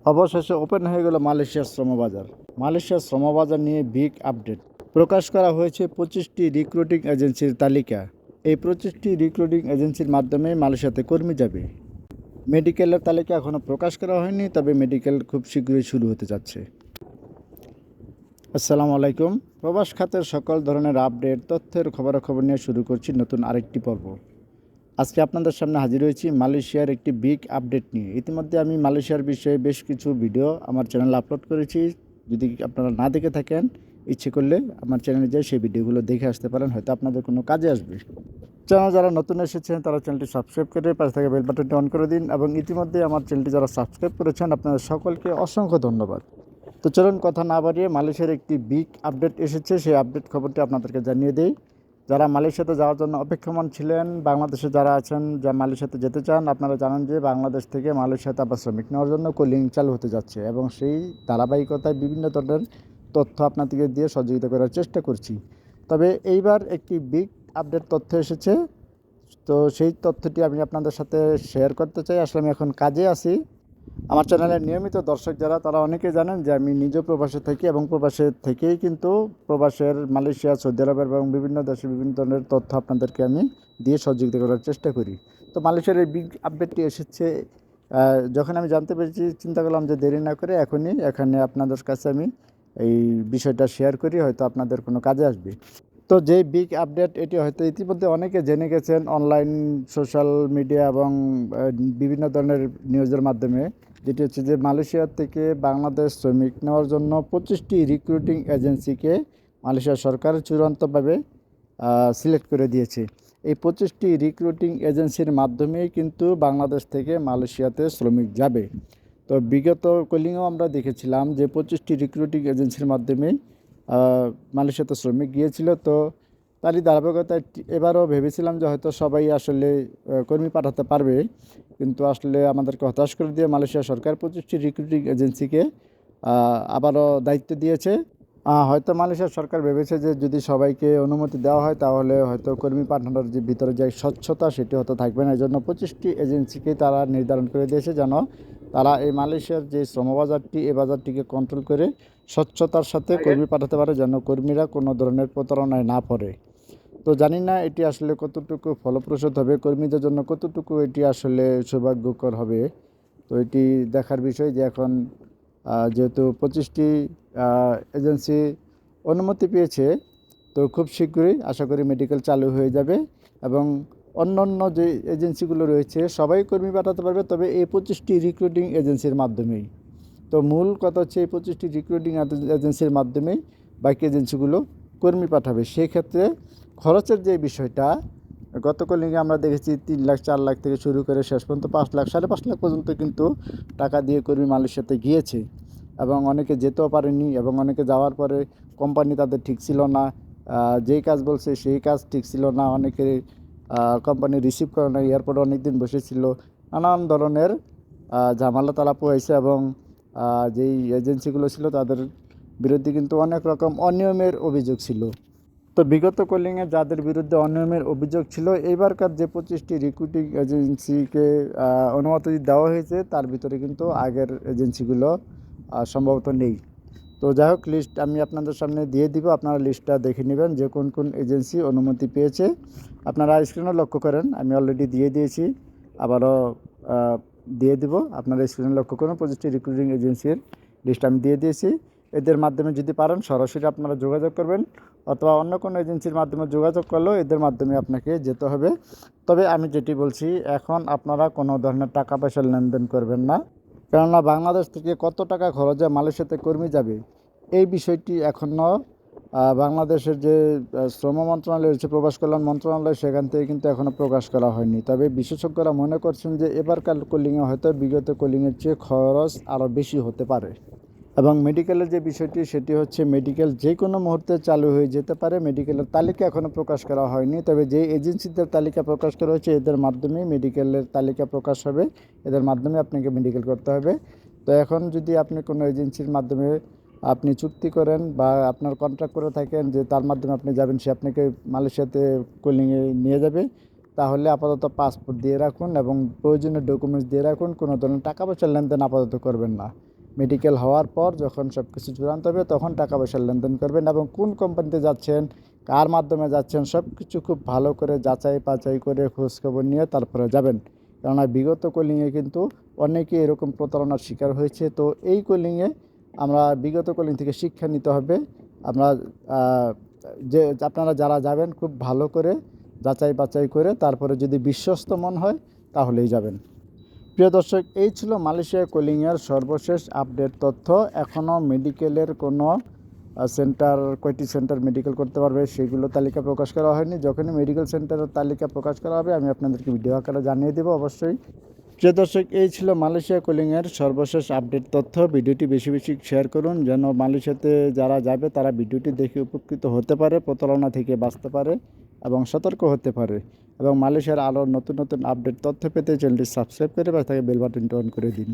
অবশেষে ওপেন হয়ে গেল মালয়েশিয়ার শ্রমবাজার। মালয়েশিয়ার শ্রমবাজার নিয়ে বিগ আপডেট প্রকাশ করা হয়েছে 25টি রিক্রুটিং এজেন্সির তালিকা। এই 25টি রিক্রুটিং এজেন্সির মাধ্যমে মালয়েশিয়াতে কর্মী যাবে। মেডিকেলের তালিকা এখনও প্রকাশ করা হয়নি, তবে মেডিকেল খুব শীঘ্রই শুরু হতে যাচ্ছে। আসসালামু আলাইকুম। প্রবাস খাতের সকল ধরনের আপডেট তথ্যের খবরাখবর নিয়ে শুরু করছি নতুন আরেকটি পর্ব। আজকে আপনাদের সামনে হাজির হয়েছি মালয়েশিয়ার একটি বিগ আপডেট নিয়ে। ইতিমধ্যে আমি মালয়েশিয়ার বিষয়ে বেশ কিছু ভিডিও আমার চ্যানেলে আপলোড করেছি। যদি আপনারা না দেখে থাকেন, ইচ্ছে করলে আমার চ্যানেলে যেয়ে সেই ভিডিওগুলো দেখে আসতে পারেন, হয়তো আপনাদের কোনো কাজে আসবে। চ্যানেল যারা নতুন এসেছেন তারা চ্যানেলটি সাবস্ক্রাইব করে পাশে থাকা বেল বাটনটি অন করে দিন, এবং ইতিমধ্যে আমার চ্যানেলটি যারা সাবস্ক্রাইব করেছেন আপনাদের সকলকে অসংখ্য ধন্যবাদ। তো চলুন কথা না বাড়িয়ে মালয়েশিয়ার একটি বিগ আপডেট এসেছে, সেই আপডেট খবরটি আপনাদেরকে জানিয়ে দিই। যারা মালয়েশিয়াতে যাওয়ার জন্য অপেক্ষমান ছিলেন, বাংলাদেশে যারা আছেন, যা মালয়েশিয়াতে যেতে চান, আপনারা জানেন যে বাংলাদেশ থেকে মালয়েশিয়াতে আবার শ্রমিক নেওয়ার জন্য কলিং চালু হতে যাচ্ছে, এবং সেই ধারাবাহিকতায় বিভিন্ন ধরনের তথ্য আপনাদেরকে দিয়ে সহযোগিতা করার চেষ্টা করছি। তবে এইবার একটি বিগ আপডেট তথ্য এসেছে, তো সেই তথ্যটি আমি আপনাদের সাথে শেয়ার করতে চাই। আসলে আমি এখন কাজে আছি। আমার চ্যানেলের নিয়মিত দর্শক যারা, তারা অনেকে জানেন যে আমি নিজেও প্রবাসে থাকি, এবং প্রবাসের থেকেই কিন্তু প্রবাসের মালয়েশিয়া, সৌদি আরবের এবং বিভিন্ন দেশে বিভিন্ন ধরনের তথ্য আপনাদেরকে আমি দিয়ে সহযোগিতা করার চেষ্টা করি। তো মালয়েশিয়ার এই বিগ আপডেটটি এসেছে, যখন আমি জানতে পেরেছি চিন্তা করলাম যে দেরি না করে এখনই এখানে আপনাদের কাছে আমি এই বিষয়টা শেয়ার করি, হয়তো আপনাদের কোনো কাজে আসবে। তো যেই বিগ আপডেট, এটি হয়তো ইতিমধ্যে অনেকে জেনে গেছেন অনলাইন, সোশ্যাল মিডিয়া এবং বিভিন্ন ধরনের নিউজের মাধ্যমে, যেটি হচ্ছে যে মালয়েশিয়া থেকে বাংলাদেশ শ্রমিক নেওয়ার জন্য 25টি রিক্রুটিং এজেন্সিকে মালয়েশিয়া সরকার চূড়ান্তভাবে সিলেক্ট করে দিয়েছে। এই 25টি রিক্রুটিং এজেন্সির মাধ্যমেই কিন্তু বাংলাদেশ থেকে মালয়েশিয়াতে শ্রমিক যাবে। তো বিগত কলিংয়েও আমরা দেখেছিলাম যে 25টি রিক্রুটিং এজেন্সির মাধ্যমেই মালয়েশিয়াতে শ্রমিক গিয়েছিল। তো তারই ধারাবাহিকতায় এবারও ভেবেছিলাম যে হয়তো সবাই আসলে কর্মী পাঠাতে পারবে, কিন্তু আসলে আমাদেরকে হতাশ করে দিয়ে মালয়েশিয়া সরকার 25টি রিক্রুটিং এজেন্সিকে আবারও দায়িত্ব দিয়েছে। হয়তো মালয়েশিয়া সরকার ভেবেছে যে যদি সবাইকে অনুমতি দেওয়া হয় তাহলে হয়তো কর্মী পাঠানোর যে ভিতরে যে স্বচ্ছতা সেটি হয়তো থাকবে না। এই জন্য 25টি এজেন্সিকে তারা নির্ধারণ করে দিয়েছে যেন তারা এই মালয়েশিয়ার যে শ্রমবাজারটি, এই বাজারটিকে কন্ট্রোল করে স্বচ্ছতার সাথে কর্মী পাঠাতে পারে, যেন কর্মীরা কোনো ধরনের প্রতারণায় না পড়ে। তো জানি না এটি আসলে কতটুকু ফলপ্রসূ হবে, কর্মীদের জন্য কতটুকু এটি আসলে সৌভাগ্যকর হবে। তো এটি দেখার বিষয় যে এখন যেহেতু 25টি এজেন্সি অনুমতি পেয়েছে, তো খুব শীঘ্রই আশা করি মেডিকেল চালু হয়ে যাবে, এবং অন্যান্য যে এজেন্সিগুলো রয়েছে সবাই কর্মী পাঠাতে পারবে, তবে এই 25টি রিক্রুটিং এজেন্সির মাধ্যমেই। তো মূল কথা হচ্ছে এই 25টি রিক্রুটিং এজেন্সির মাধ্যমেই বাকি এজেন্সিগুলো কর্মী পাঠাবে। সেই ক্ষেত্রে খরচের যে বিষয়টা, গত কলিংয়ে আমরা দেখেছি 3 লাখ 4 লাখ থেকে শুরু করে শেষ পর্যন্ত 5 লাখ 5.5 লাখ পর্যন্ত কিন্তু টাকা দিয়ে কর্মী মালয়েশিয়াতে গিয়েছে, এবং অনেকে যেতেও পারেনি, এবং অনেকে যাওয়ার পরে কোম্পানি তাদের ঠিক ছিল না, যেই কাজ বলছে সেই কাজ ঠিক ছিল না, অনেকে কোম্পানি রিসিভ করে না, এয়ারপোর্টে অনেক দিন বসেছিল, নানান ধরনের ঝামেলা তারা পোহাইছে, এবং যেই এজেন্সিগুলো ছিল তাদের বিরুদ্ধে কিন্তু অনেক রকম অনিয়মের অভিযোগ ছিল। তো বিগত কলিংয়ে যাদের বিরুদ্ধে অনিয়মের অভিযোগ ছিল, এইবারকার যে 25টি রিক্রুটিং এজেন্সিকে অনুমতি দেওয়া হয়েছে তার ভিতরে কিন্তু আগের এজেন্সিগুলো সম্ভবত নেই। তো যাই হোক, লিস্ট আমি আপনাদের সামনে দিয়ে দিব, আপনারা লিস্টটা দেখে নেবেন যে কোন কোন এজেন্সি অনুমতি পেয়েছে। আপনারা স্ক্রিনে লক্ষ্য করেন, আমি অলরেডি দিয়ে দিয়েছি, আবারও দিয়ে দিব। আপনারা স্ক্রিনে লক্ষ্য করুন, 25টি রিক্রুটিং এজেন্সির লিস্ট আমি দিয়ে দিয়েছি। এদের মাধ্যমে যদি পারেন সরাসরি আপনারা যোগাযোগ করবেন, অথবা অন্য কোনো এজেন্সির মাধ্যমে যোগাযোগ করলেও এদের মাধ্যমে আপনাকে যেতে হবে। তবে আমি যেটি বলছি, এখন আপনারা কোনো ধরনের টাকা পয়সার লেনদেন করবেন না, কেননা বাংলাদেশ থেকে কত টাকা খরচে মালয়েশিয়াতে কর্মী যাবে এই বিষয়টি এখনও বাংলাদেশের যে শ্রম মন্ত্রণালয় রয়েছে, প্রবাস কল্যাণ মন্ত্রণালয়, সেখান থেকে কিন্তু এখনও প্রকাশ করা হয়নি। তবে বিশেষজ্ঞরা মনে করছেন যে এবারকার কলিংয়ে হয়তো বিগত কলিংয়ের চেয়ে খরচ আরও বেশি হতে পারে। এবং মেডিকেলের যে বিষয়টি, সেটি হচ্ছে মেডিকেল যে কোনো মুহূর্তে চালু হয়ে যেতে পারে। মেডিকেলের তালিকা এখনও প্রকাশ করা হয়নি, তবে যে এজেন্সিদের তালিকা প্রকাশ করা হয়েছে এদের মাধ্যমেই মেডিকেলের তালিকা প্রকাশ হবে, এদের মাধ্যমে আপনাকে মেডিকেল করতে হবে। তো এখন যদি আপনি কোনো এজেন্সির মাধ্যমে আপনি চুক্তি করেন বা আপনার কন্ট্রাক্ট করে থাকেন যে তার মাধ্যমে আপনি যাবেন, সে আপনাকে মালয়েশিয়াতে কলিংয়ে নিয়ে যাবে, তাহলে আপাতত পাসপোর্ট দিয়ে রাখুন এবং প্রয়োজনীয় ডকুমেন্টস দিয়ে রাখুন। কোনো ধরনের টাকা পয়সার লেনদেন আপাতত করবেন না। মেডিকেল হওয়ার পর যখন সব কিছু চূড়ান্ত হবে তখন টাকা পয়সার লেনদেন করবেন এবং কোন কোম্পানিতে যাচ্ছেন, কার মাধ্যমে যাচ্ছেন সব কিছু খুব ভালো করে যাচাই বাছাই করে খোঁজখবর নিয়ে তারপরে যাবেন। কেননা বিগত কলিংয়ে কিন্তু অনেকেই এরকম প্রতারণার শিকার হয়েছে। তো এই কলিংয়ে আমরা বিগত কলিং থেকে শিক্ষা নিতে হবে। আমরা যে আপনারা যারা যাবেন খুব ভালো করে যাচাই বাছাই করে তারপরে যদি বিশ্বস্ত মন হয় তাহলেই যাবেন। প্রিয় দর্শক, এই ছিল মালয়েশিয়া কলিংয়ের সর্বশেষ আপডেট তথ্য। এখনও মেডিকেলের কোনো সেন্টার, কয়টি সেন্টার মেডিকেল করতে পারবে সেগুলো তালিকা প্রকাশ করা হয়নি। যখনই মেডিকেল সেন্টারের তালিকা প্রকাশ করা হবে আমি আপনাদেরকে ভিডিও আকারে জানিয়ে দেবো অবশ্যই। প্রিয় দর্শক, এই ছিল মালয়েশিয়া কলিংয়ের সর্বশেষ আপডেট তথ্য। ভিডিওটি বেশি বেশি শেয়ার করুন যেন মালয়েশিয়াতে যারা যাবে তারা ভিডিওটি দেখে উপকৃত হতে পারে, প্রতারণা থেকে বাঁচতে পারে এবং সতর্ক হতে পারে। এবং মালয়েশিয়ার আরও নতুন নতুন আপডেট তথ্য পেতে চ্যানেলটি সাবস্ক্রাইব করে বা তাকে বেল বাটনটি অন করে দিন।